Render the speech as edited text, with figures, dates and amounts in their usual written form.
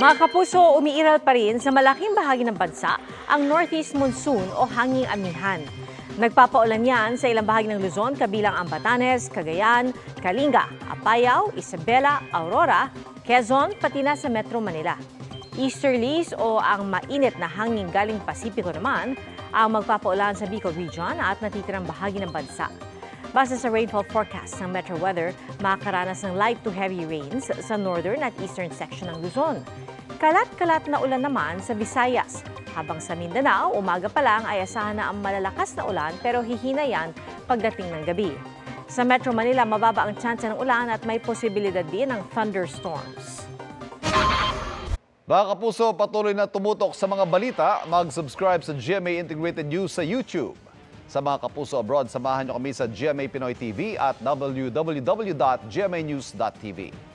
Mga kapuso, umiiral pa rin sa malaking bahagi ng bansa ang northeast monsoon o hanging amihan. Nagpapaulan yan sa ilang bahagi ng Luzon kabilang ang Batanes, Cagayan, Kalinga, Apayao, Isabela, Aurora, Quezon, pati na sa Metro Manila. Easterlies o ang mainit na hangin galing Pasipiko naman ang magpapaulan sa Bicol Region at natitirang bahagi ng bansa. Base sa rainfall forecast ng Metro Weather, makakaranas ng light to heavy rains sa northern at eastern section ng Luzon. Kalat-kalat na ulan naman sa Visayas. Habang sa Mindanao, umaga pa lang ay asahan na ang malalakas na ulan pero hihina yan pagdating ng gabi. Sa Metro Manila, mababa ang tsansa ng ulan at may posibilidad din ng thunderstorms. Mga kapuso, patuloy na tumutok sa mga balita. Mag-subscribe sa GMA Integrated News sa YouTube. Sa mga kapuso abroad, samahan niyo kami sa GMA Pinoy TV at www.gmanews.tv.